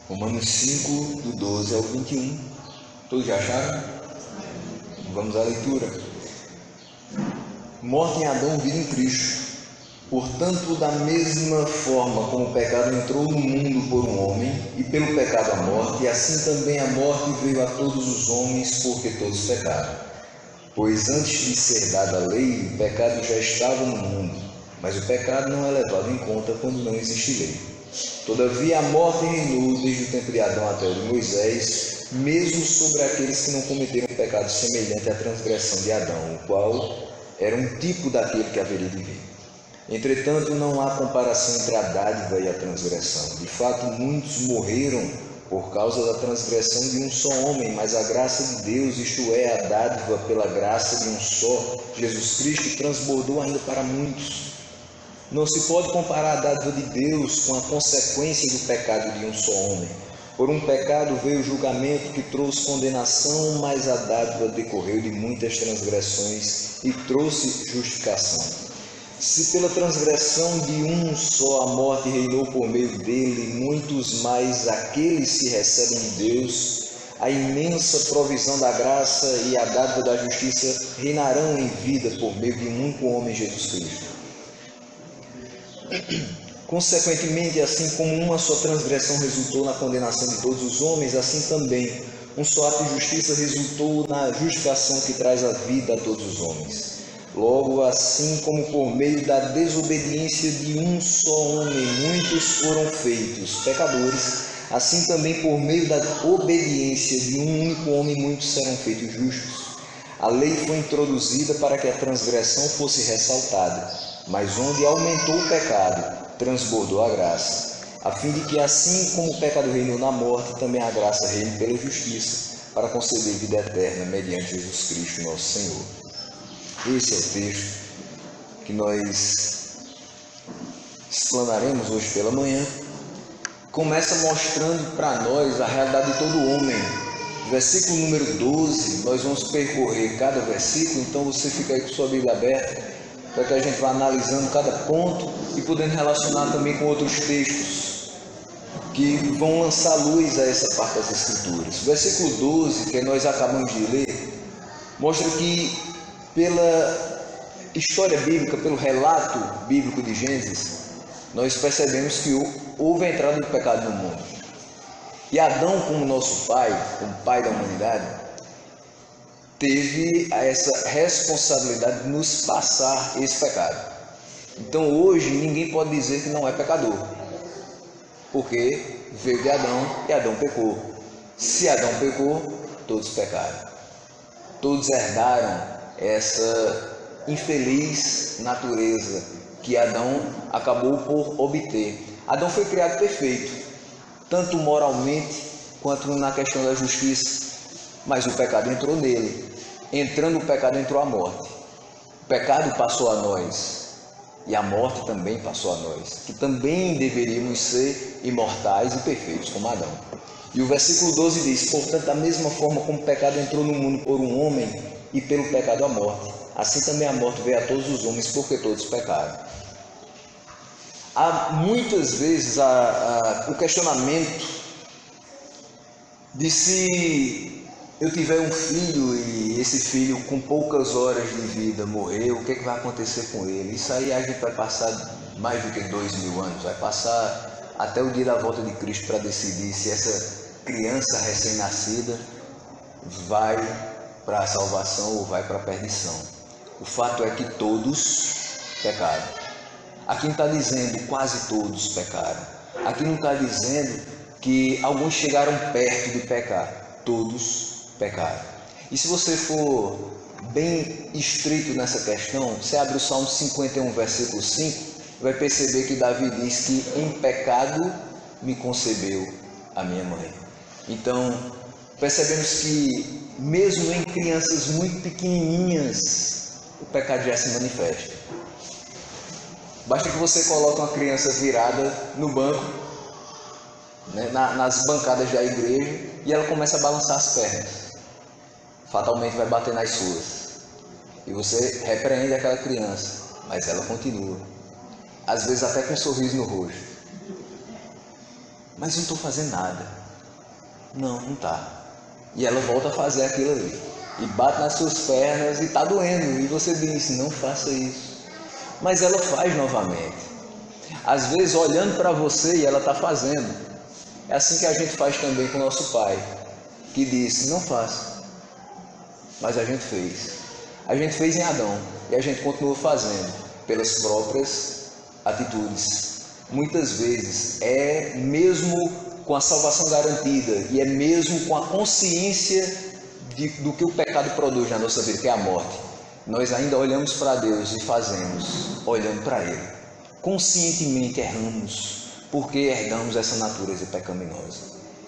Romanos 5, do 12 ao 21. Todos já acharam? Vamos à leitura. Morte em Adão, vida em Cristo. Portanto, da mesma forma como o pecado entrou no mundo por um homem, e pelo pecado a morte, e assim também a morte veio a todos os homens, porque todos pecaram. Pois antes de ser dada a lei, o pecado já estava no mundo, mas o pecado não é levado em conta quando não existe lei. Todavia a morte reinou desde o tempo de Adão até o de Moisés, mesmo sobre aqueles que não cometeram pecado semelhante à transgressão de Adão, o qual era um tipo daquele que haveria de vir. Entretanto, não há comparação entre a dádiva e a transgressão. De fato, muitos morreram por causa da transgressão de um só homem, mas a graça de Deus, isto é, a dádiva pela graça de um só, Jesus Cristo, transbordou ainda para muitos. Não se pode comparar a dádiva de Deus com a consequência do pecado de um só homem. Por um pecado veio o julgamento que trouxe condenação, mas a dádiva decorreu de muitas transgressões e trouxe justificação. Se pela transgressão de um só a morte reinou por meio dele, muitos mais aqueles que recebem de Deus a imensa provisão da graça e a dádiva da justiça reinarão em vida por meio de um único homem, Jesus Cristo. Consequentemente, assim como uma só transgressão resultou na condenação de todos os homens, assim também um só ato de justiça resultou na justificação que traz a vida a todos os homens. Logo, assim como por meio da desobediência de um só homem muitos foram feitos pecadores, assim também por meio da obediência de um único homem muitos serão feitos justos. A lei foi introduzida para que a transgressão fosse ressaltada, mas onde aumentou o pecado, transbordou a graça, a fim de que assim como o pecado reinou na morte, também a graça reine pela justiça, para conceder vida eterna mediante Jesus Cristo, nosso Senhor. Esse é o texto que nós explanaremos hoje pela manhã. Começa mostrando para nós a realidade de todo homem. Versículo número 12, nós vamos percorrer cada versículo, então você fica aí com sua Bíblia aberta, para que a gente vá analisando cada ponto e podendo relacionar também com outros textos que vão lançar luz a essa parte das Escrituras. Versículo 12, que nós acabamos de ler, mostra que pela história bíblica, pelo relato bíblico de Gênesis, nós percebemos que houve a entrada do pecado no mundo. E Adão, como nosso pai, como pai da humanidade, teve essa responsabilidade de nos passar esse pecado. Então hoje ninguém pode dizer que não é pecador, porque veio de Adão e Adão pecou. Se Adão pecou, todos pecaram. Todos herdaram essa infeliz natureza que Adão acabou por obter. Adão foi criado perfeito, tanto moralmente quanto na questão da justiça, mas o pecado entrou nele. Entrando o pecado, entrou a morte. O pecado passou a nós e a morte também passou a nós, que também deveríamos ser imortais e perfeitos como Adão. E o versículo 12 diz: portanto, da mesma forma como o pecado entrou no mundo por um homem, e pelo pecado a morte, assim também a morte veio a todos os homens, porque todos pecaram. Há muitas vezes o questionamento de se eu tiver um filho e esse filho com poucas horas de vida morreu, o que vai acontecer com ele? Isso aí a gente vai passar mais do que 2000 anos, vai passar até o dia da volta de Cristo para decidir se essa criança recém-nascida vai para a salvação ou vai para a perdição. O fato é que todos pecaram. Aqui não está dizendo quase todos pecaram. Aqui não está dizendo que alguns chegaram perto de pecar. Todos pecaram. E se você for bem estrito nessa questão, você abre o Salmo 51, versículo 5, vai perceber que Davi diz que em pecado me concebeu a minha mãe. Então, percebemos que mesmo em crianças muito pequenininhas, o pecado já se manifesta. Basta que você coloque uma criança virada no banco, né, nas bancadas da igreja, e ela começa a balançar as pernas. Fatalmente vai bater nas suas. E você repreende aquela criança, mas ela continua. Às vezes até com um sorriso no rosto. mas eu não estou fazendo nada. Não, não está. E ela volta a fazer aquilo ali. E bate nas suas pernas e está doendo. E você diz, não faça isso. Mas ela faz novamente. Às vezes olhando para você e ela está fazendo. É assim que a gente faz também com o nosso pai, que disse, não faça. Mas a gente fez. A gente fez em Adão e a gente continua fazendo pelas próprias atitudes. Muitas vezes é mesmo com a salvação garantida e é mesmo com a consciência do que o pecado produz na nossa vida, que é a morte. Nós ainda olhamos para Deus e fazemos olhando para Ele. Conscientemente erramos, porque herdamos essa natureza pecaminosa.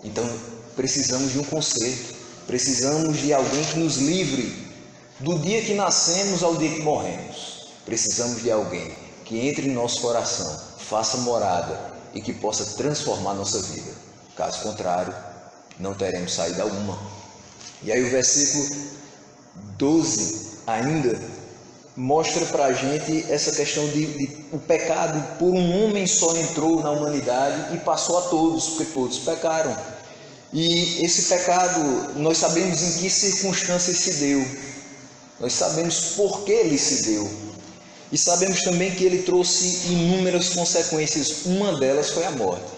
Então precisamos de um conserto, precisamos de alguém que nos livre do dia que nascemos ao dia que morremos. Precisamos de alguém que entre em nosso coração, faça morada e que possa transformar nossa vida. Caso contrário, não teremos saída alguma. E aí o versículo 12 ainda mostra para a gente essa questão de o pecado por um homem só entrou na humanidade e passou a todos, porque todos pecaram. E esse pecado, nós sabemos em que circunstâncias se deu, nós sabemos por que ele se deu, e sabemos também que ele trouxe inúmeras consequências, uma delas foi a morte.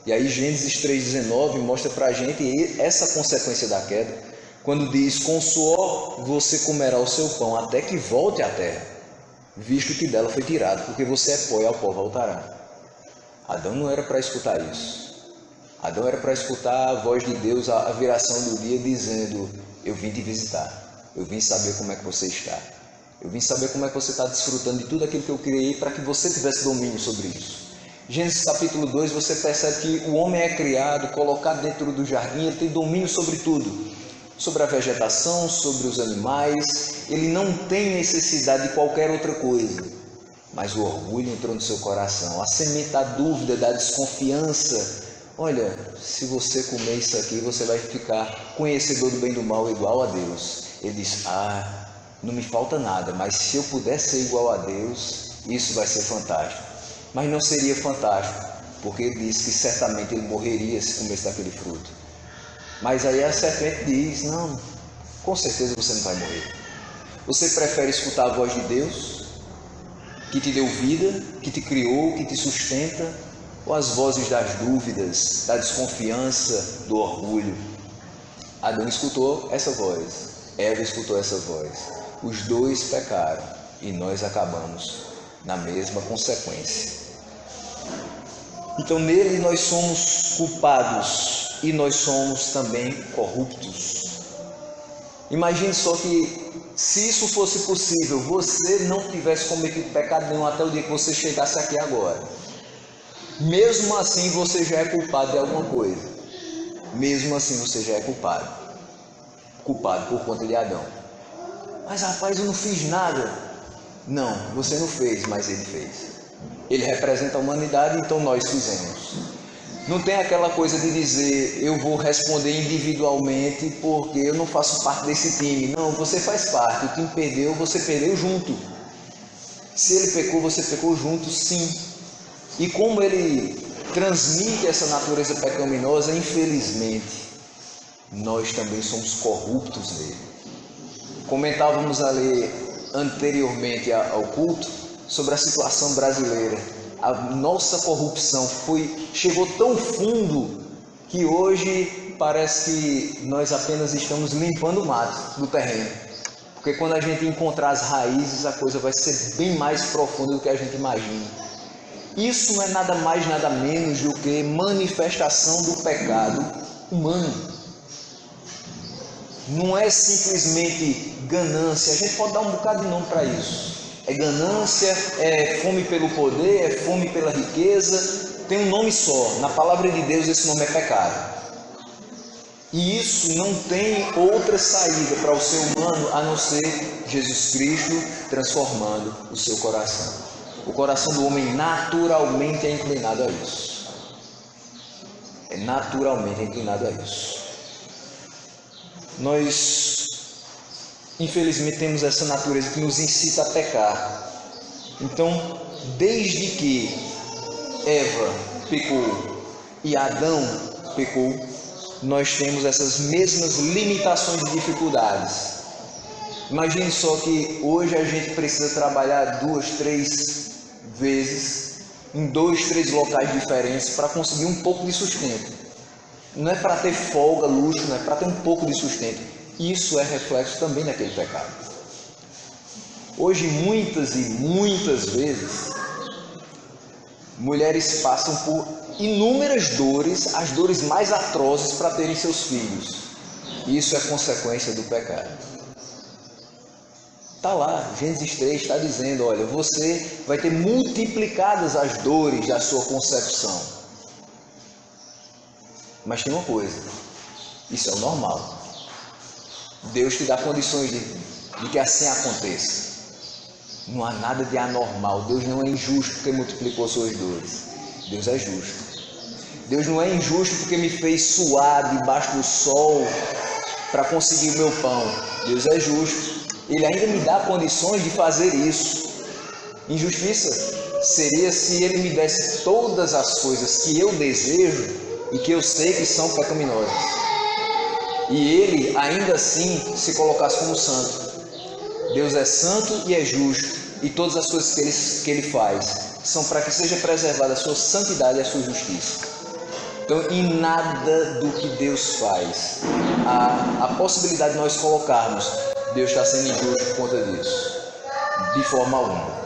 E aí Gênesis 3,19 mostra para a gente essa consequência da queda, quando diz, com suor você comerá o seu pão até que volte à terra, visto que dela foi tirado, porque você é pó e ao pó voltará. Adão não era para escutar isso. Adão era para escutar a voz de Deus, a viração do dia, dizendo, eu vim te visitar, eu vim saber como é que você está, eu vim saber como é que você está desfrutando de tudo aquilo que eu criei para que você tivesse domínio sobre isso. Gênesis capítulo 2, você percebe que o homem é criado, colocado dentro do jardim, ele tem domínio sobre tudo, sobre a vegetação, sobre os animais, ele não tem necessidade de qualquer outra coisa, mas o orgulho entrou no seu coração, a semente da dúvida, da desconfiança. Olha, se você comer isso aqui, você vai ficar conhecedor do bem e do mal igual a Deus. Ele diz, não me falta nada, mas se eu puder ser igual a Deus, isso vai ser fantástico. Mas não seria fantástico, porque ele disse que certamente ele morreria se comesse daquele fruto. Mas aí a serpente diz, não, com certeza você não vai morrer. Você prefere escutar a voz de Deus, que te deu vida, que te criou, que te sustenta, ou as vozes das dúvidas, da desconfiança, do orgulho? Adão escutou essa voz, Eva escutou essa voz. Os dois pecaram e nós acabamos na mesma consequência. Então nele nós somos culpados e nós somos também corruptos. Imagine só que se isso fosse possível, você não tivesse cometido pecado nenhum até o dia que você chegasse aqui agora. Mesmo assim você já é culpado de alguma coisa. Mesmo assim você já é culpado. Culpado por conta de Adão. Mas rapaz, eu não fiz nada. Não, você não fez, mas ele fez. Ele representa a humanidade, então nós fizemos. Não tem aquela coisa de dizer, eu vou responder individualmente porque eu não faço parte desse time. Não, você faz parte. O time perdeu, você perdeu junto. Se ele pecou, você pecou junto, sim. E como ele transmite essa natureza pecaminosa, infelizmente, nós também somos corruptos nele. Comentávamos ali anteriormente ao culto sobre a situação brasileira. A nossa corrupção chegou tão fundo que hoje parece que nós apenas estamos limpando o mato do terreno. Porque quando a gente encontrar as raízes, a coisa vai ser bem mais profunda do que a gente imagina. Isso não é nada mais, nada menos do que manifestação do pecado humano. Não é simplesmente ganância. A gente pode dar um bocado de nome para isso. É ganância, é fome pelo poder, é fome pela riqueza. Tem um nome só. Na palavra de Deus esse nome é pecado. E isso não tem outra saída para o ser humano a não ser Jesus Cristo transformando o seu coração. O coração do homem naturalmente é inclinado a isso. É naturalmente inclinado a isso. Nós, infelizmente, temos essa natureza que nos incita a pecar. Então, desde que Eva pecou e Adão pecou, nós temos essas mesmas limitações e dificuldades. Imagine só que hoje a gente precisa trabalhar 2, 3 vezes em 2, 3 locais diferentes para conseguir um pouco de sustento. Não é para ter folga, luxo, não é para ter um pouco de sustento. Isso é reflexo também daquele pecado. Hoje, muitas e muitas vezes, mulheres passam por inúmeras dores, as dores mais atrozes para terem seus filhos. Isso é consequência do pecado. Está lá, Gênesis 3 está dizendo, olha, você vai ter multiplicadas as dores da sua concepção. Mas tem uma coisa, isso é o normal. Deus te dá condições de que assim aconteça. Não há nada de anormal. Deus não é injusto porque multiplicou suas dores. Deus é justo. Deus não é injusto porque me fez suar debaixo do sol para conseguir o meu pão. Deus é justo. Ele ainda me dá condições de fazer isso. Injustiça seria se Ele me desse todas as coisas que eu desejo e que eu sei que são pecaminosas. E Ele ainda assim se colocasse como santo. Deus é santo e é justo. E todas as coisas que Ele faz são para que seja preservada a sua santidade e a sua justiça. Então, em nada do que Deus faz, a possibilidade de nós colocarmos Deus está sendo injusto por conta disso, de forma alguma.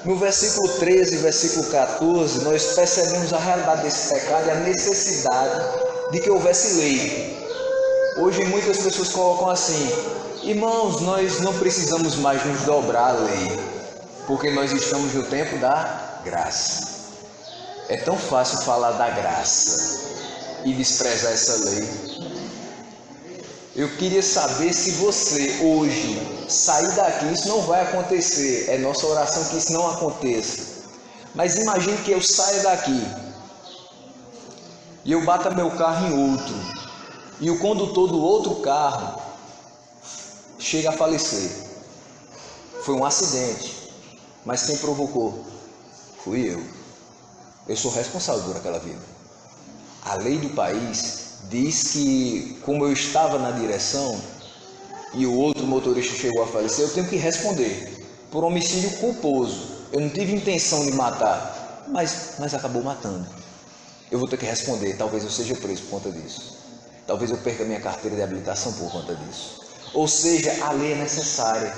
No versículo 13 e versículo 14, nós percebemos a realidade desse pecado e a necessidade de que houvesse lei. Hoje muitas pessoas colocam assim, irmãos, nós não precisamos mais nos dobrar à lei, porque nós estamos no tempo da graça. É tão fácil falar da graça e desprezar essa lei. Eu queria saber se você hoje sair daqui, isso não vai acontecer, é nossa oração que isso não aconteça. Mas imagine que eu saia daqui e eu bata meu carro em outro, e o condutor do outro carro chega a falecer. Foi um acidente, mas quem provocou? Fui eu. Eu sou responsável por aquela vida. A lei do país diz que, como eu estava na direção e o outro motorista chegou a falecer, eu tenho que responder por homicídio culposo. Eu não tive intenção de matar, mas acabou matando. Eu vou ter que responder, talvez eu seja preso por conta disso. Talvez eu perca minha carteira de habilitação por conta disso. Ou seja, a lei é necessária.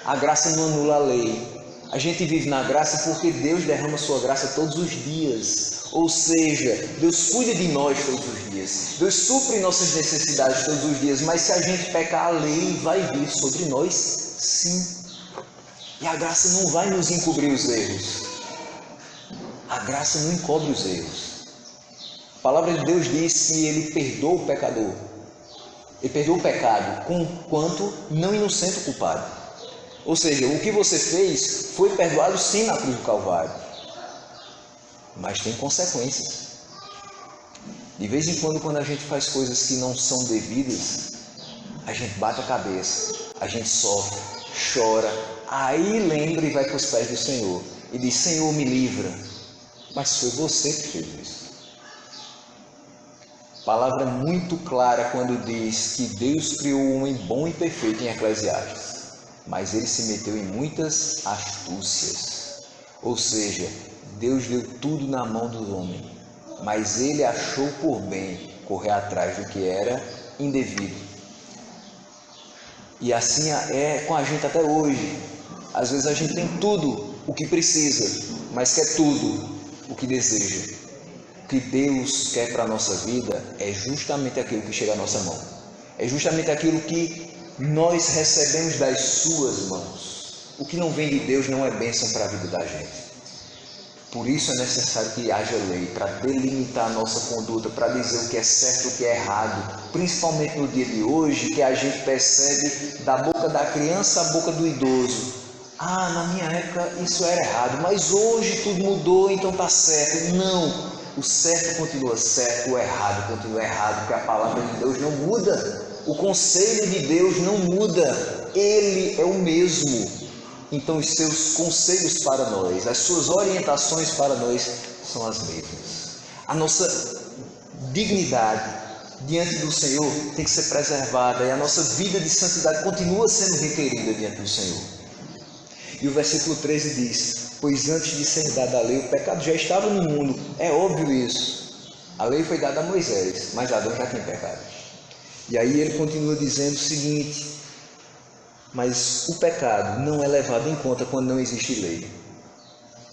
A graça não anula a lei. A gente vive na graça porque Deus derrama sua graça todos os dias. Ou seja, Deus cuida de nós todos os dias. Deus supre nossas necessidades todos os dias. Mas se a gente pecar, a lei vai vir sobre nós, sim. E a graça não vai nos encobrir os erros. A graça não encobre os erros. A palavra de Deus diz que Ele perdoa o pecador. Ele perdoa o pecado, quanto não inocente o culpado. Ou seja, o que você fez foi perdoado sim na cruz do Calvário. Mas tem consequências. De vez em quando a gente faz coisas que não são devidas, a gente bate a cabeça, a gente sofre, chora, aí lembra e vai para os pés do Senhor e diz, Senhor, me livra. Mas foi você que fez isso. A palavra é muito clara quando diz que Deus criou o homem bom e perfeito em Eclesiastes, mas ele se meteu em muitas astúcias. Ou seja, Deus deu tudo na mão do homem, mas ele achou por bem correr atrás do que era indevido. E assim é com a gente até hoje. Às vezes a gente tem tudo o que precisa, mas quer tudo o que deseja. O que Deus quer para a nossa vida é justamente aquilo que chega à nossa mão. É justamente aquilo que nós recebemos das suas mãos. O que não vem de Deus não é bênção para a vida da gente. Por isso é necessário que haja lei para delimitar a nossa conduta, para dizer o que é certo e o que é errado. Principalmente no dia de hoje, que a gente percebe da boca da criança à boca do idoso. Ah, na minha época isso era errado, mas hoje tudo mudou, então está certo. Não, o certo continua certo, o errado continua errado, porque a palavra de Deus não muda. O conselho de Deus não muda, Ele é o mesmo. Então os seus conselhos para nós, as suas orientações para nós são as mesmas. A nossa dignidade diante do Senhor tem que ser preservada, e a nossa vida de santidade continua sendo requerida diante do Senhor. E o versículo 13 diz: pois antes de ser dada a lei, o pecado já estava no mundo. É óbvio isso. A lei foi dada a Moisés, mas Adão já tem pecado. E aí ele continua dizendo o seguinte: mas o pecado não é levado em conta quando não existe lei.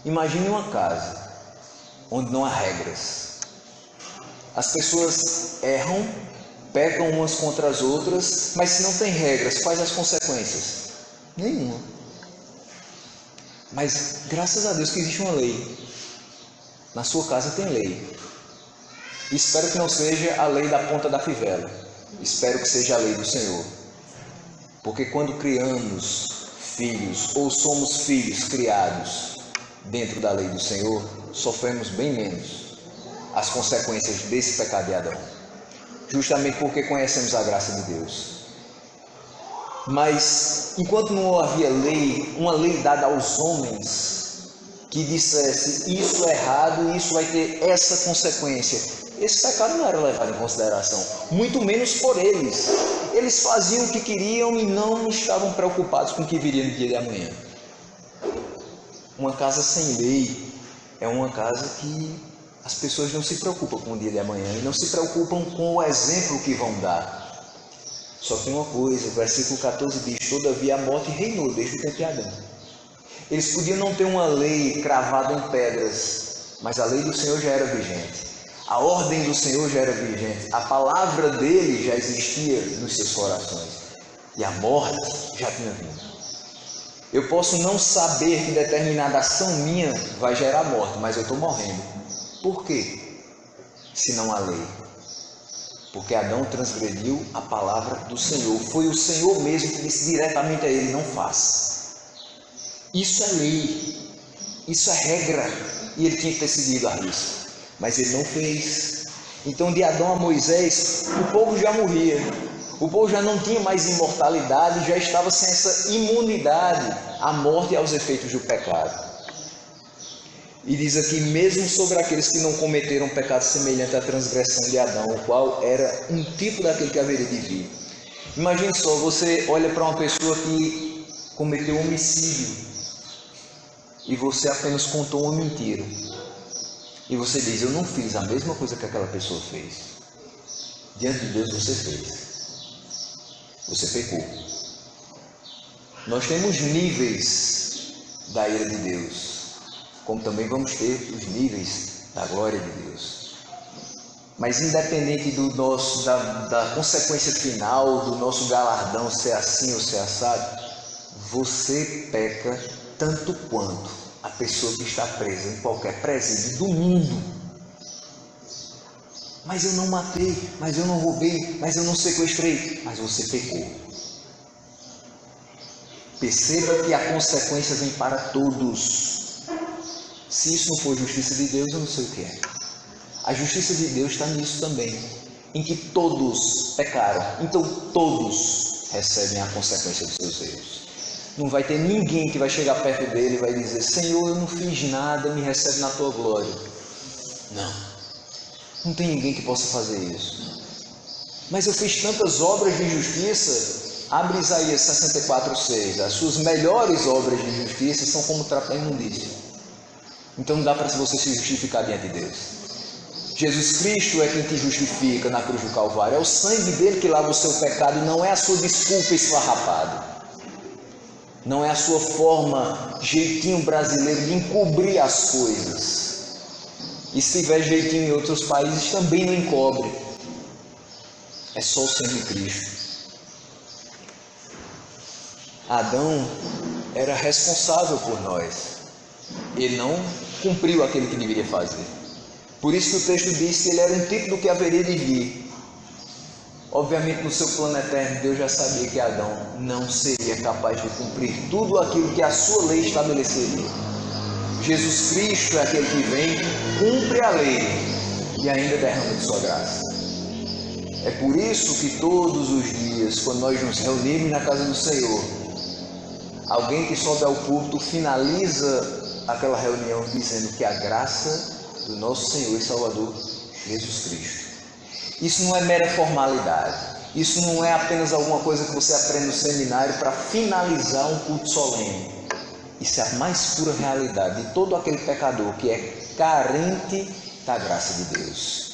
Imagine uma casa onde não há regras. As pessoas erram, pecam umas contra as outras, mas se não tem regras, quais as consequências? Nenhuma. Mas graças a Deus que existe uma lei. Na sua casa tem lei. Espero que não seja a lei da ponta da fivela. Espero que seja a lei do Senhor. Porque quando criamos filhos, ou somos filhos criados dentro da lei do Senhor, sofremos bem menos as consequências desse pecado de Adão, justamente porque conhecemos a graça de Deus. Mas enquanto não havia lei, uma lei dada aos homens que dissesse isso é errado, isso vai ter essa consequência, esse pecado não era levado em consideração, muito menos por eles. Eles faziam o que queriam e não estavam preocupados com o que viria no dia de amanhã. Uma casa sem lei é uma casa que as pessoas não se preocupam com o dia de amanhã e não se preocupam com o exemplo que vão dar. Só tem uma coisa, o versículo 14 diz: todavia a morte reinou desde o tempo de Adão. Eles podiam não ter uma lei cravada em pedras, mas a lei do Senhor já era vigente. A ordem do Senhor já era vigente. A palavra dele já existia nos seus corações. E a morte já tinha vindo. Eu posso não saber que determinada ação minha vai gerar morte, mas eu estou morrendo. Por quê? Se não há lei. Porque Adão transgrediu a palavra do Senhor. Foi o Senhor mesmo que disse diretamente a ele: não faça. Isso é lei. Isso é regra. E ele tinha que ter seguido a risca. Mas ele não fez. Então de Adão a Moisés, o povo já morria. O povo já não tinha mais imortalidade, já estava sem essa imunidade à morte e aos efeitos do pecado. E diz aqui: mesmo sobre aqueles que não cometeram pecado semelhante à transgressão de Adão, o qual era um tipo daquele que haveria de vir. Imagine só, você olha para uma pessoa que cometeu homicídio e você apenas contou uma mentira. E você diz: eu não fiz a mesma coisa que aquela pessoa fez. Diante de Deus você fez. Você pecou. Nós temos níveis da ira de Deus, como também vamos ter os níveis da glória de Deus. Mas independente da consequência final, do nosso galardão ser assim ou ser assado, você peca tanto quanto a pessoa que está presa em qualquer presídio do mundo. Mas eu não matei, mas eu não roubei, mas eu não sequestrei. Mas você pecou. Perceba que a consequência vem para todos. Se isso não for justiça de Deus, eu não sei o que é. A justiça de Deus está nisso também, em que todos pecaram, então todos recebem a consequência dos seus erros. Não vai ter ninguém que vai chegar perto dele e vai dizer: Senhor, eu não fiz nada, me recebe na tua glória. Não tem ninguém que possa fazer isso. Mas eu fiz tantas obras de justiça. Abre Isaías 64:6. As suas melhores obras de justiça são como trapo da imundícia. Então não dá para você se justificar diante de Deus. Jesus Cristo é quem te justifica na cruz do Calvário. É o sangue dele que lava o seu pecado, e não é a sua desculpa esfarrapada. Não é a sua forma, jeitinho brasileiro de encobrir as coisas. E se tiver jeitinho em outros países, também não encobre. É só o sangue de Cristo. Adão era responsável por nós. Ele não cumpriu aquilo que deveria fazer. Por isso que o texto diz que ele era um tipo do que haveria de vir. Obviamente, no seu plano eterno, Deus já sabia que Adão não seria capaz de cumprir tudo aquilo que a sua lei estabeleceria. Jesus Cristo é aquele que vem, cumpre a lei e ainda derrama de sua graça. É por isso que todos os dias, quando nós nos reunimos na casa do Senhor, alguém que sobe ao púlpito finaliza aquela reunião dizendo que a graça do nosso Senhor e Salvador Jesus Cristo Isso não é mera formalidade. Isso não é apenas alguma coisa que você aprende no seminário para finalizar um culto solene. Isso é a mais pura realidade de todo aquele pecador que é carente da graça de Deus.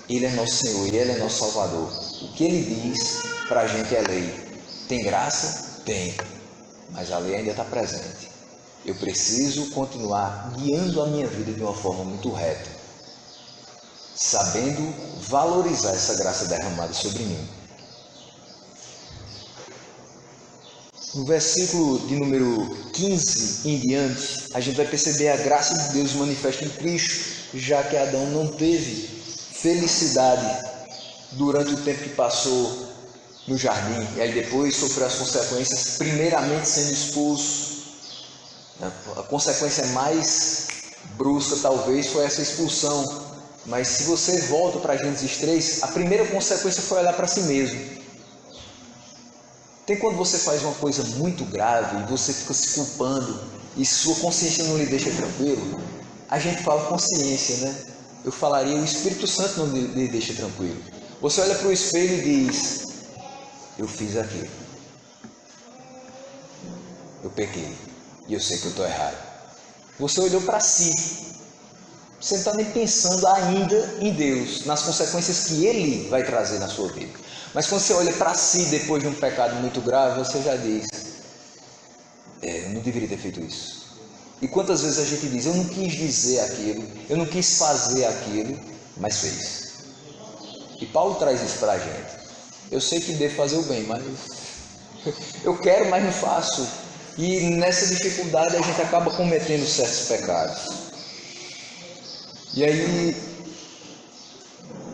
Ele é nosso Senhor e Ele é nosso Salvador. O que Ele diz para a gente é lei. Tem graça? Tem. Mas a lei ainda está presente. Eu preciso continuar guiando a minha vida de uma forma muito reta, sabendo valorizar essa graça derramada sobre mim. No versículo de número 15 em diante, a gente vai perceber a graça de Deus manifesta em Cristo, já que Adão não teve felicidade durante o tempo que passou no jardim, e aí depois sofreu as consequências, primeiramente sendo expulso. A consequência mais brusca talvez foi essa expulsão, mas se você volta para Gênesis 3, a primeira consequência foi olhar para si mesmo. Tem quando você faz uma coisa muito grave e você fica se culpando e sua consciência não lhe deixa tranquilo? A gente fala consciência, né? Eu falaria o Espírito Santo não lhe deixa tranquilo. Você olha para o espelho e diz: eu fiz aquilo, eu pequei e eu sei que eu estou errado. Você olhou para si, você não está nem pensando ainda em Deus, nas consequências que Ele vai trazer na sua vida. Mas quando você olha para si depois de um pecado muito grave, você já diz: eu não deveria ter feito isso. E quantas vezes a gente diz: eu não quis dizer aquilo, eu não quis fazer aquilo, mas fez. E Paulo traz isso para a gente. Eu sei que devo fazer o bem, mas eu quero, mas não faço. E nessa dificuldade a gente acaba cometendo certos pecados. E aí,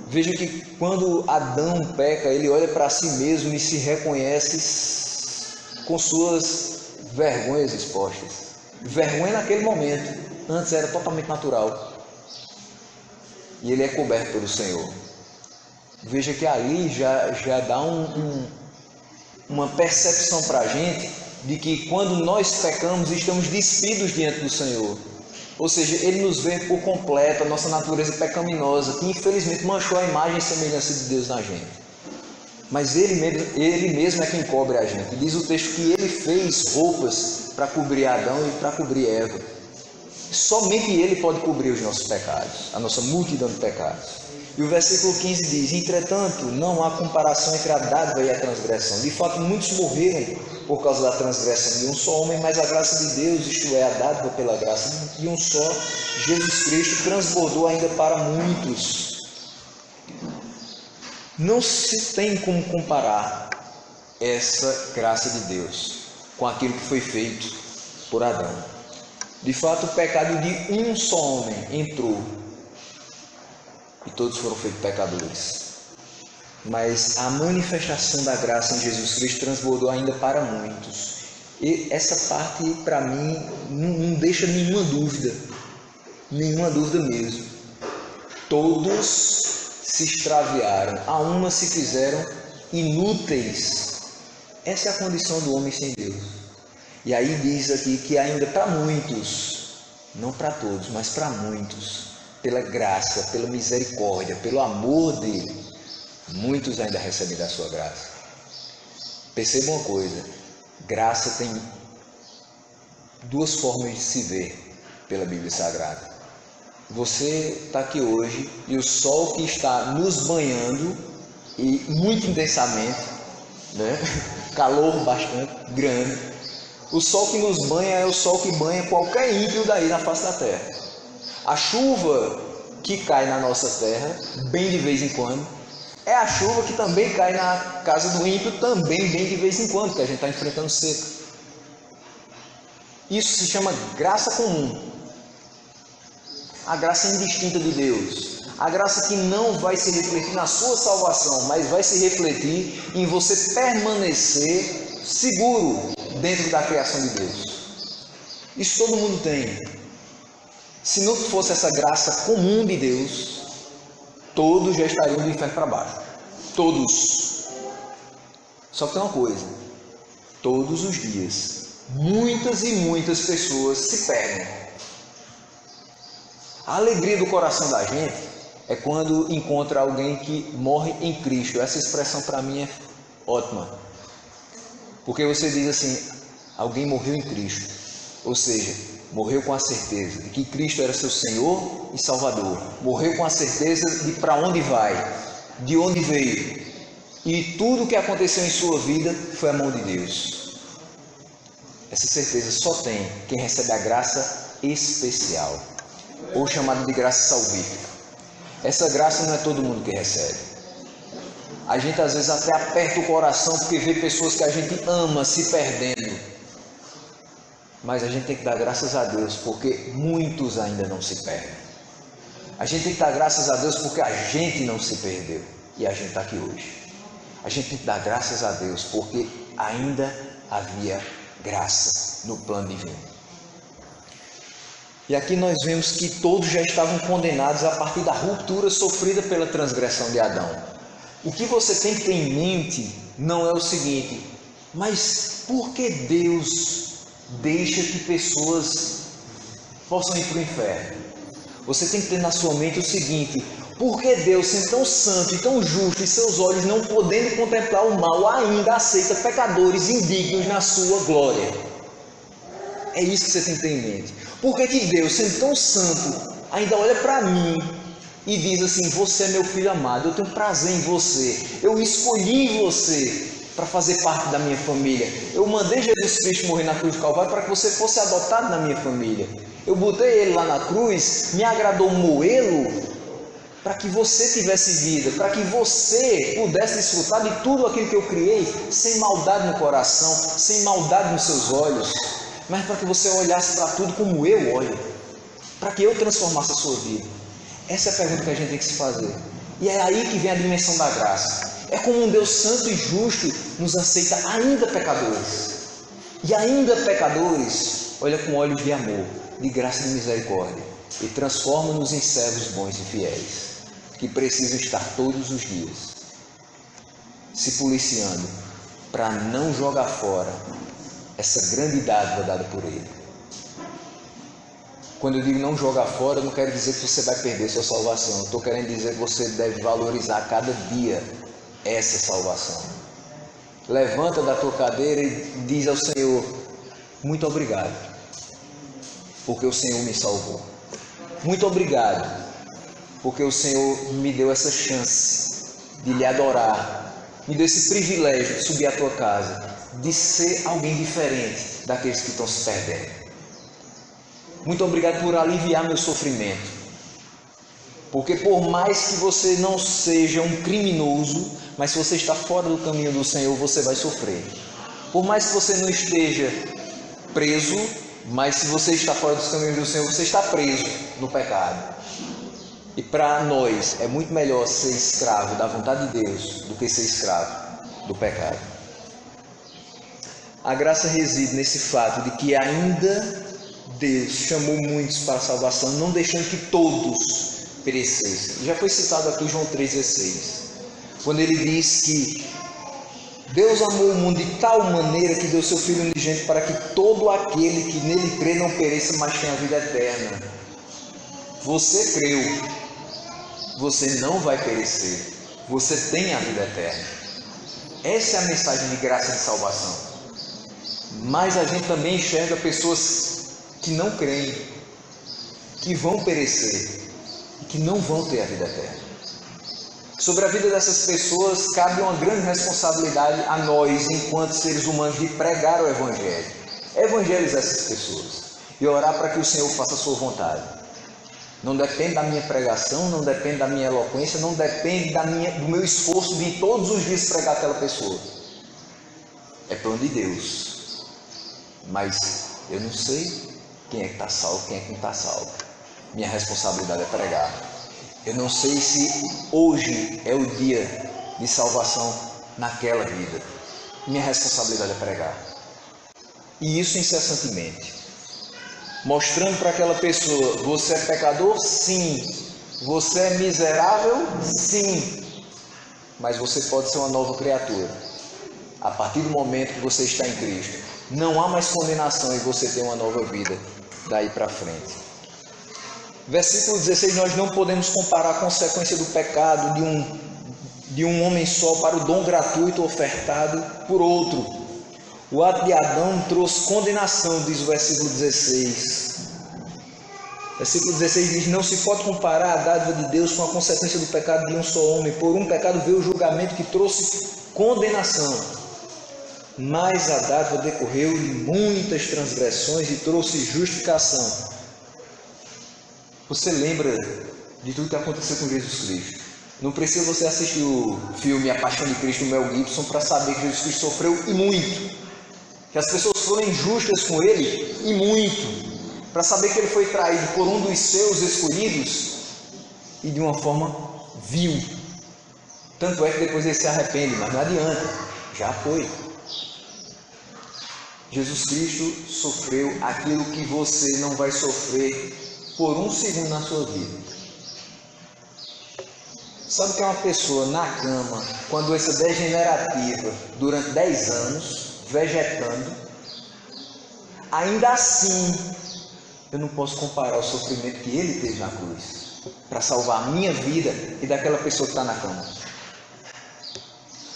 veja que quando Adão peca, ele olha para si mesmo e se reconhece com suas vergonhas expostas. Vergonha naquele momento, antes era totalmente natural. E ele é coberto pelo Senhor. Veja que ali já dá uma percepção para a gente de que quando nós pecamos, estamos despidos diante do Senhor. Ou seja, Ele nos vê por completo, a nossa natureza pecaminosa, que infelizmente manchou a imagem e semelhança de Deus na gente. Mas Ele mesmo é quem cobre a gente. Diz o texto que Ele fez roupas para cobrir Adão e para cobrir Eva. Somente Ele pode cobrir os nossos pecados, a nossa multidão de pecados. E o versículo 15 diz: entretanto, não há comparação entre a dádiva e a transgressão. De fato, muitos morreram por causa da transgressão de um só homem, mas a graça de Deus, isto é, a dádiva pela graça de um só, Jesus Cristo, transbordou ainda para muitos. Não se tem como comparar essa graça de Deus com aquilo que foi feito por Adão. De fato, o pecado de um só homem entrou e todos foram feitos pecadores. Mas a manifestação da graça em Jesus Cristo transbordou ainda para muitos. E essa parte, para mim, não deixa nenhuma dúvida mesmo. Todos se extraviaram, a uma se fizeram inúteis. Essa é a condição do homem sem Deus. E aí diz aqui que ainda para muitos, não para todos, mas para muitos, pela graça, pela misericórdia, pelo amor dele, muitos ainda recebem da sua graça. Perceba uma coisa: graça tem duas formas de se ver pela Bíblia Sagrada. Você está aqui hoje e o sol que está nos banhando, e muito intensamente, né? Calor bastante grande. O sol que nos banha é o sol que banha qualquer ímpio daí na face da terra. A chuva que cai na nossa terra, bem de vez em quando, é a chuva que também cai na casa do ímpio, também bem de vez em quando, que a gente está enfrentando seca. Isso se chama graça comum. A graça indistinta de Deus. A graça que não vai se refletir na sua salvação, mas vai se refletir em você permanecer seguro dentro da criação de Deus. Isso todo mundo tem. Se não fosse essa graça comum de Deus, todos já estariam do inferno para baixo. Todos. Só que tem uma coisa: todos os dias, muitas e muitas pessoas se perdem. A alegria do coração da gente é quando encontra alguém que morre em Cristo. Essa expressão para mim é ótima, porque você diz assim, alguém morreu em Cristo, ou seja, morreu com a certeza de que Cristo era seu Senhor e Salvador, morreu com a certeza de para onde vai, de onde veio, e tudo o que aconteceu em sua vida foi a mão de Deus. Essa certeza só tem quem recebe a graça especial, ou chamada de graça salvífica. Essa graça não é todo mundo que recebe. A gente às vezes até aperta o coração porque vê pessoas que a gente ama se perdendo. Mas a gente tem que dar graças a Deus porque muitos ainda não se perdem. A gente tem que dar graças a Deus porque a gente não se perdeu e a gente está aqui hoje. A gente tem que dar graças a Deus porque ainda havia graça no plano divino. E aqui nós vemos que todos já estavam condenados a partir da ruptura sofrida pela transgressão de Adão. O que você tem que ter em mente não é o seguinte, mas por que Deus deixa que pessoas possam ir para o inferno? Você tem que ter na sua mente o seguinte, por que Deus, sendo tão santo e tão justo, e seus olhos não podendo contemplar o mal, ainda aceita pecadores indignos na sua glória? É isso que você tem que ter em mente. Por que Deus, sendo tão santo, ainda olha para mim e diz assim, você é meu filho amado, eu tenho prazer em você, eu escolhi você para fazer parte da minha família, eu mandei Jesus Cristo morrer na cruz do Calvário para que você fosse adotado na minha família, eu botei ele lá na cruz, me agradou moê-lo para que você tivesse vida, para que você pudesse desfrutar de tudo aquilo que eu criei, sem maldade no coração, sem maldade nos seus olhos, mas para que você olhasse para tudo como eu olho, para que eu transformasse a sua vida. Essa é a pergunta que a gente tem que se fazer. E é aí que vem a dimensão da graça. É como um Deus santo e justo nos aceita ainda pecadores. E ainda pecadores, olha com olhos de amor, de graça e de misericórdia, e transforma-nos em servos bons e fiéis, que precisam estar todos os dias se policiando para não jogar fora essa grande dádiva dada por Ele. Quando eu digo não jogar fora, eu não quero dizer que você vai perder sua salvação. Eu estou querendo dizer que você deve valorizar a cada dia essa salvação. Levanta da tua cadeira e diz ao Senhor, muito obrigado, porque o Senhor me salvou. Muito obrigado, porque o Senhor me deu essa chance de lhe adorar, me deu esse privilégio de subir à tua casa, de ser alguém diferente daqueles que estão se perdendo. Muito obrigado por aliviar meu sofrimento, porque por mais que você não seja um criminoso, mas se você está fora do caminho do Senhor, você vai sofrer. Por mais que você não esteja preso, mas se você está fora dos caminhos do Senhor, você está preso no pecado. E para nós é muito melhor ser escravo da vontade de Deus do que ser escravo do pecado. A graça reside nesse fato de que ainda Deus chamou muitos para a salvação, não deixando que todos perecessem. Já foi citado aqui João 3,16, quando ele diz que Deus amou o mundo de tal maneira que deu seu Filho unigênito para que todo aquele que nele crê não pereça, mas tenha a vida eterna. Você creu, você não vai perecer, você tem a vida eterna. Essa é a mensagem de graça e de salvação. Mas a gente também enxerga pessoas que não creem, que vão perecer e que não vão ter a vida eterna. Sobre a vida dessas pessoas cabe uma grande responsabilidade a nós, enquanto seres humanos, de pregar o Evangelho, evangelizar essas pessoas e orar para que o Senhor faça a sua vontade. Não depende da minha pregação, não depende da minha eloquência, não depende do meu esforço de todos os dias pregar aquela pessoa. É plano de Deus. Mas eu não sei quem é que está salvo, quem é que não está salvo. Minha responsabilidade é pregar. Eu não sei se hoje é o dia de salvação naquela vida. Minha responsabilidade é pregar. E isso incessantemente. Mostrando para aquela pessoa, você é pecador? Sim. Você é miserável? Sim. Mas você pode ser uma nova criatura. A partir do momento que você está em Cristo, não há mais condenação e você tem uma nova vida daí para frente. Versículo 16, nós não podemos comparar a consequência do pecado de um homem só para o dom gratuito ofertado por outro. O ato de Adão trouxe condenação, diz o versículo 16. Versículo 16 diz: não se pode comparar a dádiva de Deus com a consequência do pecado de um só homem. Por um pecado veio o julgamento que trouxe condenação. Mas a dádiva decorreu de muitas transgressões e trouxe justificação. Você lembra de tudo que aconteceu com Jesus Cristo? Não precisa você assistir o filme A Paixão de Cristo, do Mel Gibson, para saber que Jesus Cristo sofreu e muito. Que as pessoas foram injustas com ele e muito. Para saber que ele foi traído por um dos seus escolhidos e de uma forma vil. Tanto é que depois ele se arrepende, mas não adianta, já foi. Jesus Cristo sofreu aquilo que você não vai sofrer por um segundo na sua vida. Sabe que é uma pessoa na cama com a doença degenerativa durante 10 anos, vegetando, ainda assim eu não posso comparar o sofrimento que ele teve na cruz para salvar a minha vida e daquela pessoa que está na cama.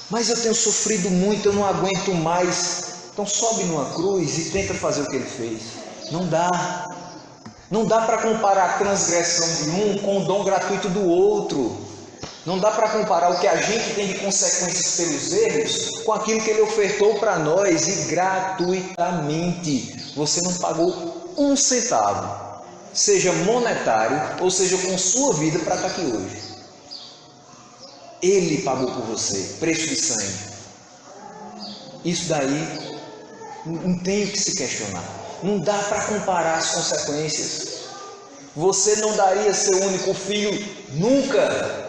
Mas eu tenho sofrido muito, eu não aguento mais. Então sobe numa cruz e tenta fazer o que ele fez. Não dá. Não dá para comparar a transgressão de um com o dom gratuito do outro. Não dá para comparar o que a gente tem de consequências pelos erros com aquilo que ele ofertou para nós e gratuitamente. Você não pagou um centavo, seja monetário ou seja com sua vida, para estar aqui hoje. Ele pagou por você, preço de sangue. Isso daí não tem o que se questionar. Não dá para comparar as consequências. Você não daria seu único filho nunca.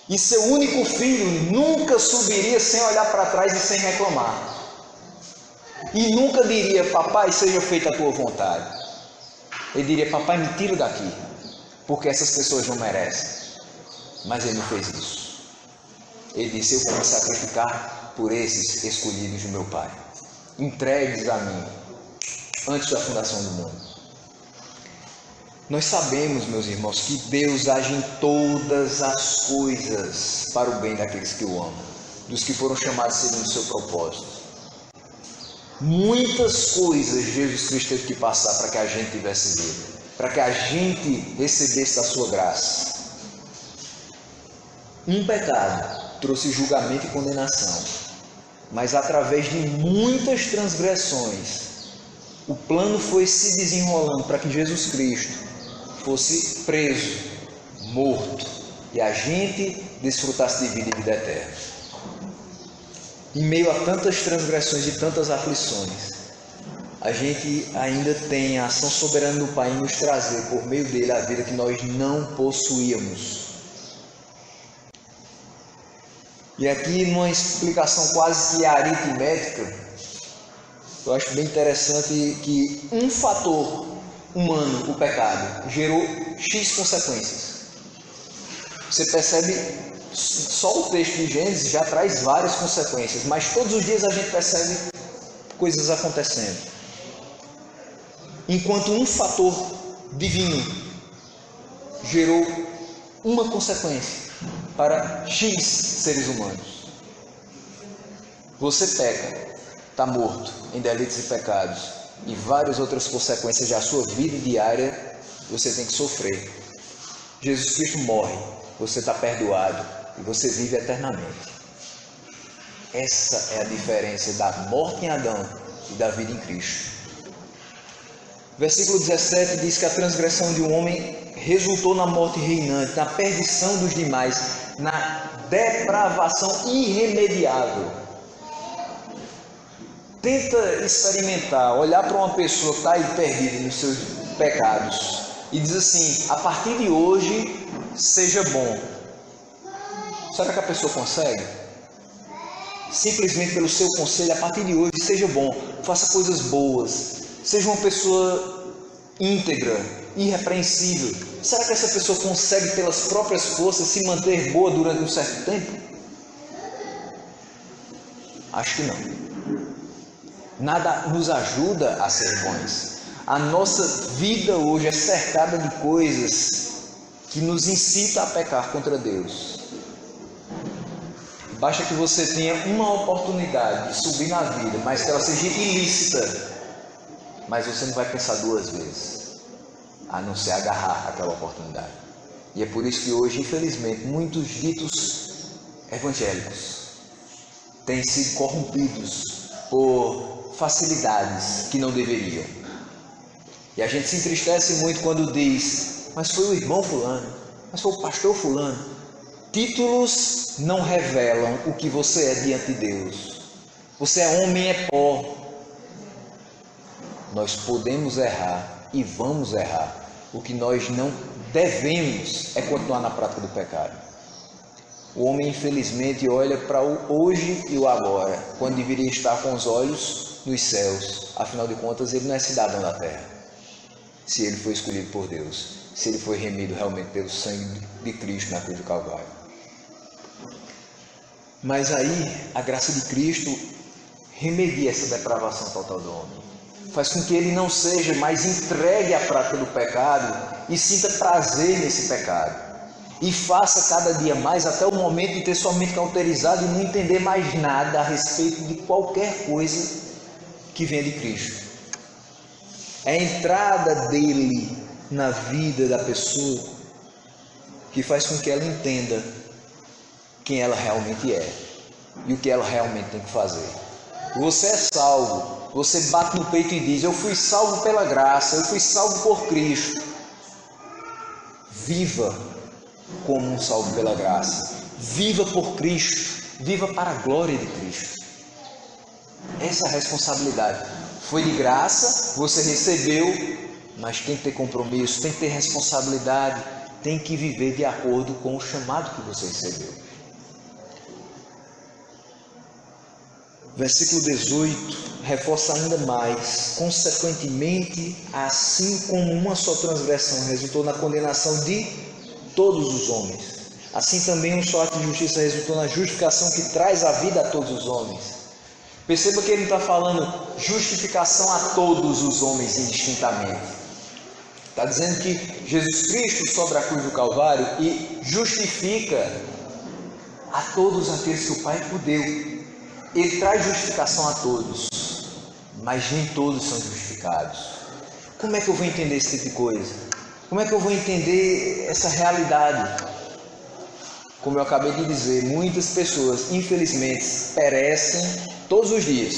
E seu único filho nunca subiria sem olhar para trás e sem reclamar. E nunca diria: papai, seja feita a tua vontade. Ele diria: papai, me tira daqui, porque essas pessoas não merecem. Mas ele não fez isso. Ele disse: eu vou me sacrificar por esses escolhidos do meu pai, entregues a mim antes da fundação do mundo. Nós sabemos, meus irmãos, que Deus age em todas as coisas para o bem daqueles que o amam, dos que foram chamados segundo o seu propósito. Muitas coisas Jesus Cristo teve que passar para que a gente tivesse vida, para que a gente recebesse da sua graça. Um pecado trouxe julgamento e condenação, mas através de muitas transgressões, o plano foi se desenrolando para que Jesus Cristo fosse preso, morto, e a gente desfrutasse de vida e vida eterna. Em meio a tantas transgressões e tantas aflições, a gente ainda tem a ação soberana do Pai em nos trazer, por meio dele, a vida que nós não possuíamos. E aqui, numa explicação quase que aritmética, eu acho bem interessante que um fator humano, o pecado, gerou X consequências. Você percebe, só o texto de Gênesis já traz várias consequências, mas todos os dias a gente percebe coisas acontecendo. Enquanto um fator divino gerou uma consequência para X seres humanos. Você peca, está morto em delitos e pecados, e várias outras consequências da sua vida diária você tem que sofrer. Jesus Cristo morre, você está perdoado e você vive eternamente. Essa é a diferença da morte em Adão e da vida em Cristo. Versículo 17 diz que a transgressão de um homem resultou na morte reinante, na perdição dos demais, na depravação irremediável. Tenta experimentar, olhar para uma pessoa que está aí perdida nos seus pecados e diz assim: a partir de hoje, seja bom. Será que a pessoa consegue? Simplesmente pelo seu conselho, a partir de hoje, seja bom, faça coisas boas, seja uma pessoa íntegra, irrepreensível. Será que essa pessoa consegue, pelas próprias forças, se manter boa durante um certo tempo? Acho que não. Nada nos ajuda a ser bons. A nossa vida hoje é cercada de coisas que nos incitam a pecar contra Deus. Basta que você tenha uma oportunidade de subir na vida, mas que ela seja ilícita, mas você não vai pensar duas vezes, a não ser agarrar aquela oportunidade. E é por isso que hoje, infelizmente, muitos ditos evangélicos têm sido corrompidos por facilidades que não deveriam. E a gente se entristece muito quando diz, mas foi o irmão fulano, mas foi o pastor fulano. Títulos não revelam o que você é diante de Deus. Você é homem, é pó. Nós podemos errar e vamos errar. O que nós não devemos é continuar na prática do pecado. O homem, infelizmente, olha para o hoje e o agora, quando deveria estar com os olhos nos céus. Afinal de contas, ele não é cidadão da terra. Se ele foi escolhido por Deus, se ele foi remido realmente pelo sangue de Cristo na cruz do Calvário. Mas aí, a graça de Cristo remedia essa depravação total do homem. Faz com que ele não seja mais entregue à prática do pecado e sinta prazer nesse pecado. E faça cada dia mais até o momento de ter sua mente cauterizada e não entender mais nada a respeito de qualquer coisa que venha de Cristo. É a entrada dele na vida da pessoa que faz com que ela entenda quem ela realmente é e o que ela realmente tem que fazer. Você é salvo, você bate no peito e diz, eu fui salvo pela graça, eu fui salvo por Cristo. Viva como um salvo pela graça, viva por Cristo, viva para a glória de Cristo. Essa é a responsabilidade. Foi de graça, você recebeu, mas tem que ter compromisso, tem que ter responsabilidade, tem que viver de acordo com o chamado que você recebeu. Versículo 18 reforça ainda mais. Consequentemente, assim como uma só transgressão resultou na condenação de todos os homens, assim também um só ato de justiça resultou na justificação que traz a vida a todos os homens. Perceba que ele está falando justificação a todos os homens indistintamente. Está dizendo que Jesus Cristo sobe a cruz do Calvário e justifica a todos aqueles que o Pai o deu. Ele traz justificação a todos, mas nem todos são justificados. Como é que eu vou entender esse tipo de coisa? Como é que eu vou entender essa realidade? Como eu acabei de dizer, muitas pessoas, infelizmente, perecem todos os dias,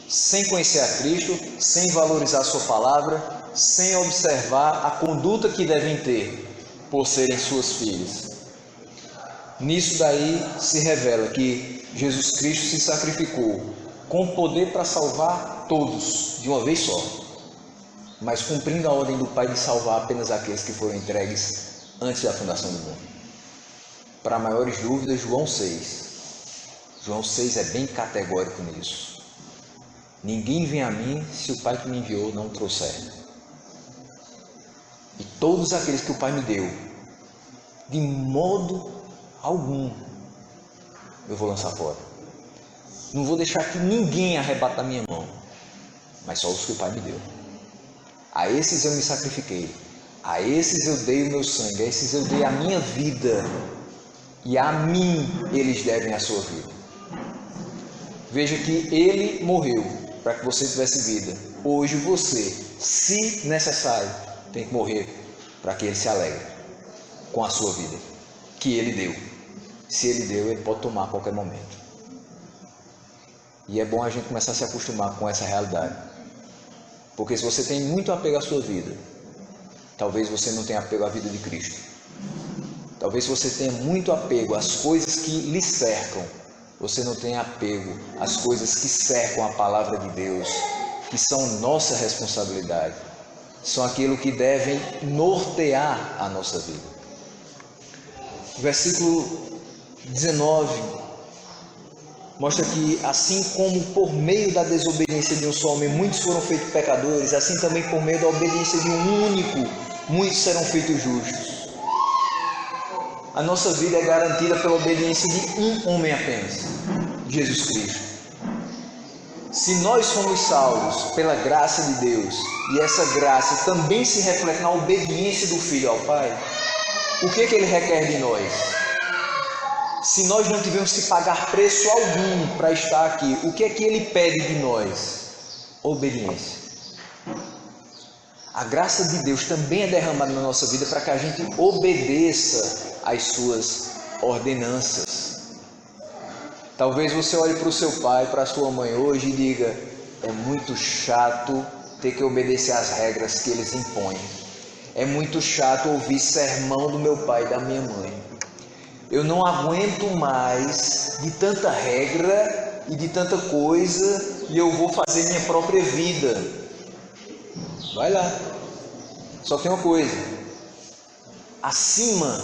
sem conhecer a Cristo, sem valorizar a sua palavra, sem observar a conduta que devem ter por serem suas filhas. Nisso daí se revela que Jesus Cristo se sacrificou com poder para salvar todos de uma vez só, mas cumprindo a ordem do Pai de salvar apenas aqueles que foram entregues antes da fundação do mundo. Para maiores dúvidas, João 6. João 6 é bem categórico nisso. Ninguém vem a mim se o Pai que me enviou não o trouxer. E todos aqueles que o Pai me deu, de modo algum, eu vou lançar fora. Não vou deixar que ninguém arrebate da minha mão, mas só os que o Pai me deu. A esses eu me sacrifiquei, a esses eu dei o meu sangue, a esses eu dei a minha vida, e a mim eles devem a sua vida. Veja que ele morreu para que você tivesse vida. Hoje você, se necessário, tem que morrer para que ele se alegre com a sua vida que ele deu. Se ele deu, ele pode tomar a qualquer momento. E é bom a gente começar a se acostumar com essa realidade. Porque se você tem muito apego à sua vida, talvez você não tenha apego à vida de Cristo. Talvez você tenha muito apego às coisas que lhe cercam, você não tenha apego às coisas que cercam a palavra de Deus, que são nossa responsabilidade, são aquilo que devem nortear a nossa vida. Versículo 19 mostra que assim como por meio da desobediência de um só homem muitos foram feitos pecadores, assim também por meio da obediência de um único muitos serão feitos justos. A nossa vida é garantida pela obediência de um homem apenas, Jesus Cristo. Se nós somos salvos pela graça de Deus e essa graça também se reflete na obediência do Filho ao Pai, o que Ele requer de nós? Se nós não tivemos que pagar preço algum para estar aqui, o que Ele pede de nós? Obediência. A graça de Deus também é derramada na nossa vida para que a gente obedeça às suas ordenanças. Talvez você olhe para o seu pai, para a sua mãe hoje e diga: é muito chato ter que obedecer às regras que eles impõem. É muito chato ouvir sermão do meu pai e da minha mãe. Eu não aguento mais de tanta regra e de tanta coisa e eu vou fazer minha própria vida. Vai lá. Só tem uma coisa: acima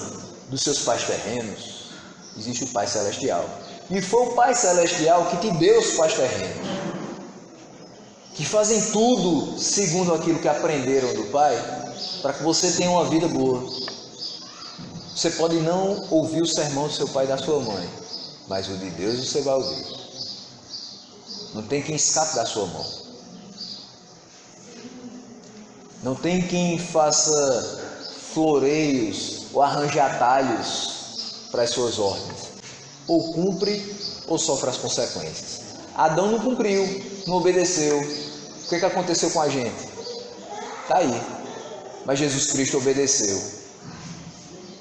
dos seus pais terrenos existe o Pai Celestial. E foi o Pai Celestial que te deu os pais terrenos, que fazem tudo segundo aquilo que aprenderam do Pai, para que você tenha uma vida boa. Você pode não ouvir o sermão do seu pai e da sua mãe, mas o de Deus você vai ouvir. Não tem quem escape da sua mão. Não tem quem faça floreios ou arranje atalhos para as suas ordens. Ou cumpre ou sofre as consequências. Adão não cumpriu, não obedeceu. O que aconteceu com a gente? Está aí. Mas Jesus Cristo obedeceu.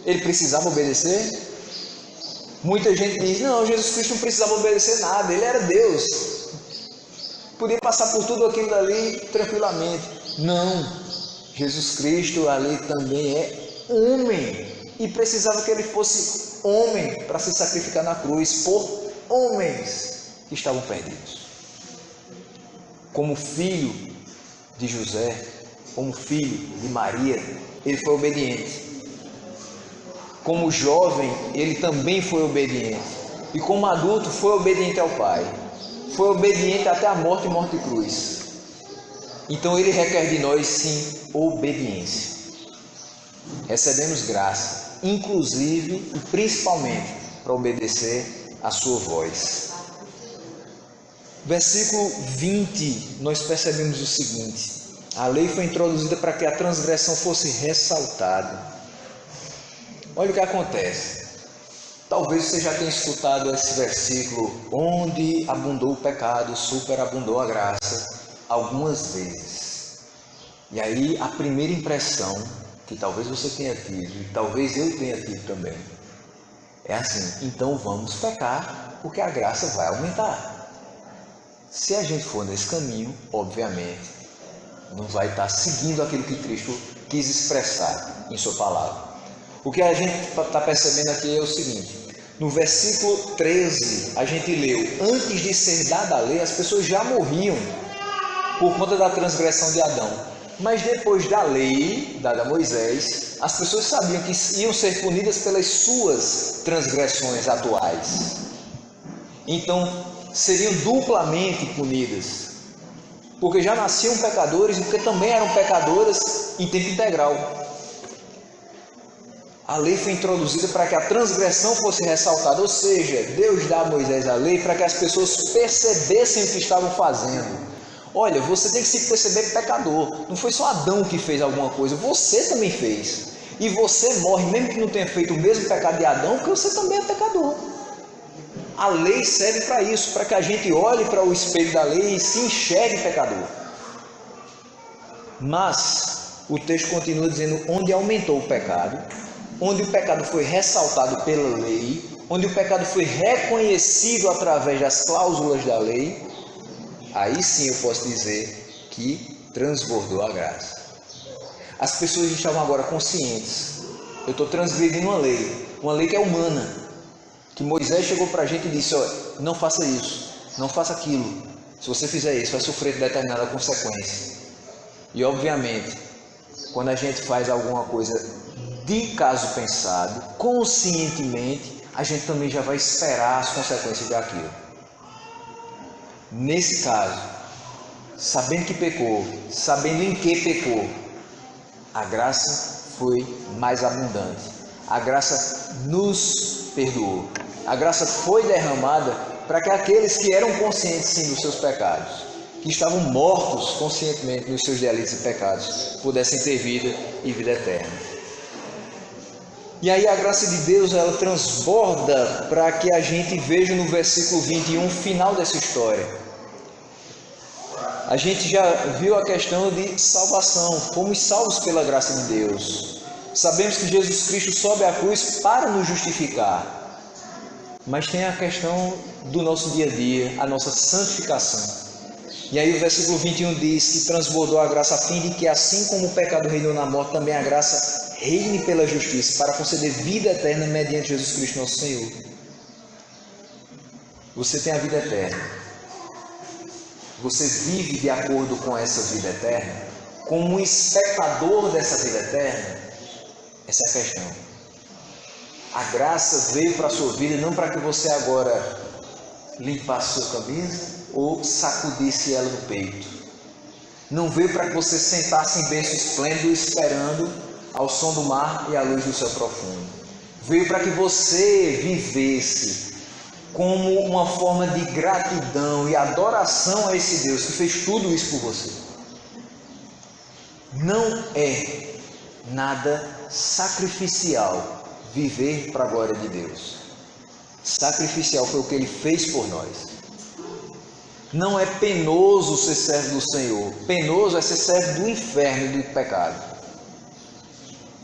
Ele precisava obedecer? Muita gente diz: não, Jesus Cristo não precisava obedecer nada, Ele era Deus. Podia passar por tudo aquilo dali tranquilamente. Não. Jesus Cristo ali também é homem e precisava que Ele fosse homem para se sacrificar na cruz por homens que estavam perdidos. Como filho de José, como filho de Maria, Ele foi obediente. Como jovem, Ele também foi obediente. E como adulto, foi obediente ao Pai. Foi obediente até a morte e morte de cruz. Então Ele requer de nós, sim, obediência. Recebemos graça, inclusive e principalmente para obedecer a sua voz. Versículo 20, nós percebemos o seguinte: a lei foi introduzida para que a transgressão fosse ressaltada. Olha o que acontece. Talvez você já tenha escutado esse versículo: onde abundou o pecado, superabundou a graça, algumas vezes. E aí a primeira impressão que talvez você tenha tido, e talvez eu tenha tido também, é assim: então vamos pecar, porque a graça vai aumentar. Se a gente for nesse caminho, obviamente, não vai estar seguindo aquilo que Cristo quis expressar em sua palavra. O que a gente está percebendo aqui é o seguinte: no versículo 13, a gente leu: antes de ser dada a lei, as pessoas já morriam por conta da transgressão de Adão. Mas depois da lei dada a Moisés, as pessoas sabiam que iam ser punidas pelas suas transgressões atuais. Então, seriam duplamente punidas, porque já nasciam pecadores e porque também eram pecadoras em tempo integral. A lei foi introduzida para que a transgressão fosse ressaltada, ou seja, Deus dá a Moisés a lei para que as pessoas percebessem o que estavam fazendo. Olha, você tem que se perceber pecador. Não foi só Adão que fez alguma coisa, você também fez. E você morre, mesmo que não tenha feito o mesmo pecado de Adão, porque você também é pecador. A lei serve para isso, para que a gente olhe para o espelho da lei e se enxergue pecador. Mas o texto continua dizendo: onde aumentou o pecado, onde o pecado foi ressaltado pela lei, onde o pecado foi reconhecido através das cláusulas da lei, aí sim eu posso dizer que transbordou a graça. As pessoas estavam agora conscientes: eu estou transgredindo uma lei que é humana, que Moisés chegou para a gente e disse: olha, não faça isso, não faça aquilo, se você fizer isso vai sofrer determinada consequência. E obviamente, quando a gente faz alguma coisa de caso pensado, conscientemente, a gente também já vai esperar as consequências daquilo. Nesse caso, sabendo que pecou, sabendo em que pecou, a graça foi mais abundante. A graça nos perdoou. A graça foi derramada para que aqueles que eram conscientes sim dos seus pecados, que estavam mortos conscientemente nos seus delitos e pecados, pudessem ter vida e vida eterna. E aí a graça de Deus, ela transborda para que a gente veja no versículo 21 o final dessa história. A gente já viu a questão de salvação, fomos salvos pela graça de Deus. Sabemos que Jesus Cristo sobe à cruz para nos justificar. Mas tem a questão do nosso dia a dia, a nossa santificação. E aí o versículo 21 diz que transbordou a graça a fim de que, assim como o pecado reinou na morte, também a graça reine pela justiça, para conceder vida eterna mediante Jesus Cristo nosso Senhor. Você tem a vida eterna. Você vive de acordo com essa vida eterna? Como um espectador dessa vida eterna? Essa é a questão. A graça veio para a sua vida não para que você agora limpasse sua camisa ou sacudisse ela no peito. Não veio para que você sentasse em berço esplêndido esperando ao som do mar e à luz do céu profundo. Veio para que você vivesse como uma forma de gratidão e adoração a esse Deus que fez tudo isso por você. Não é nada sacrificial viver para a glória de Deus. Sacrificial foi o que Ele fez por nós. Não é penoso ser servo do Senhor. Penoso é ser servo do inferno e do pecado.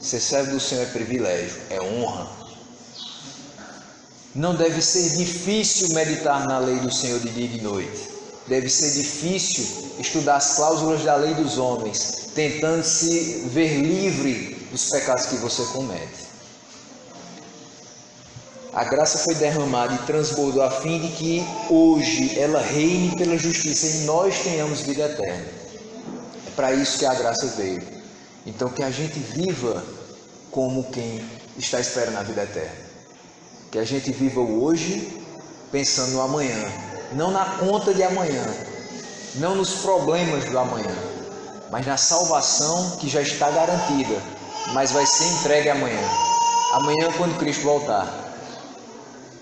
Ser servo do Senhor é privilégio, é honra. Não deve ser difícil meditar na lei do Senhor de dia e de noite. Deve ser difícil estudar as cláusulas da lei dos homens, tentando se ver livre dos pecados que você comete. A graça foi derramada e transbordou a fim de que hoje ela reine pela justiça e nós tenhamos vida eterna. É para isso que a graça veio. Então que a gente viva como quem está esperando a vida eterna. Que a gente viva o hoje pensando no amanhã, não na conta de amanhã, não nos problemas do amanhã, mas na salvação que já está garantida, mas vai ser entregue amanhã. Amanhã, quando Cristo voltar.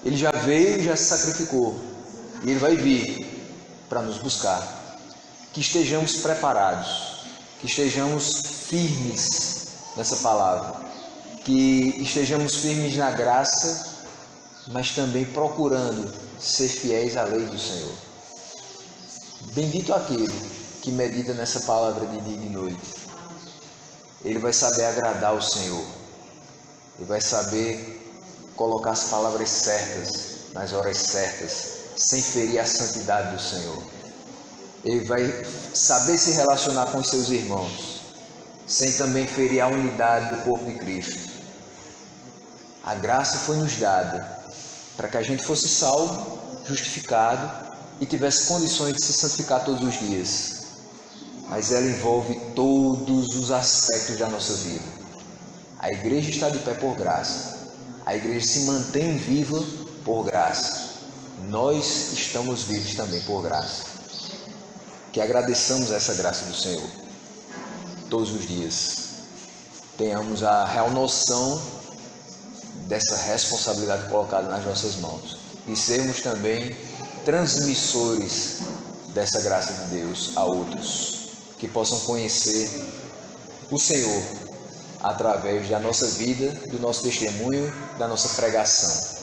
Ele já veio e já se sacrificou. E Ele vai vir para nos buscar. Que estejamos preparados. Que estejamos firmes nessa palavra. Que estejamos firmes na graça, mas também procurando ser fiéis à lei do Senhor. Bendito aquele que medita nessa palavra de dia e de noite. Ele vai saber agradar o Senhor. Ele vai saber colocar as palavras certas, nas horas certas, sem ferir a santidade do Senhor. Ele vai saber se relacionar com os seus irmãos, sem também ferir a unidade do corpo de Cristo. A graça foi nos dada para que a gente fosse salvo, justificado e tivesse condições de se santificar todos os dias. Mas ela envolve todos os aspectos da nossa vida. A igreja está de pé por graça. A igreja se mantém viva por graça. Nós estamos vivos também por graça. Que agradeçamos essa graça do Senhor todos os dias. Tenhamos a real noção dessa responsabilidade colocada nas nossas mãos. E sermos também transmissores dessa graça de Deus a outros. Que possam conhecer o Senhor através da nossa vida, do nosso testemunho, da nossa pregação.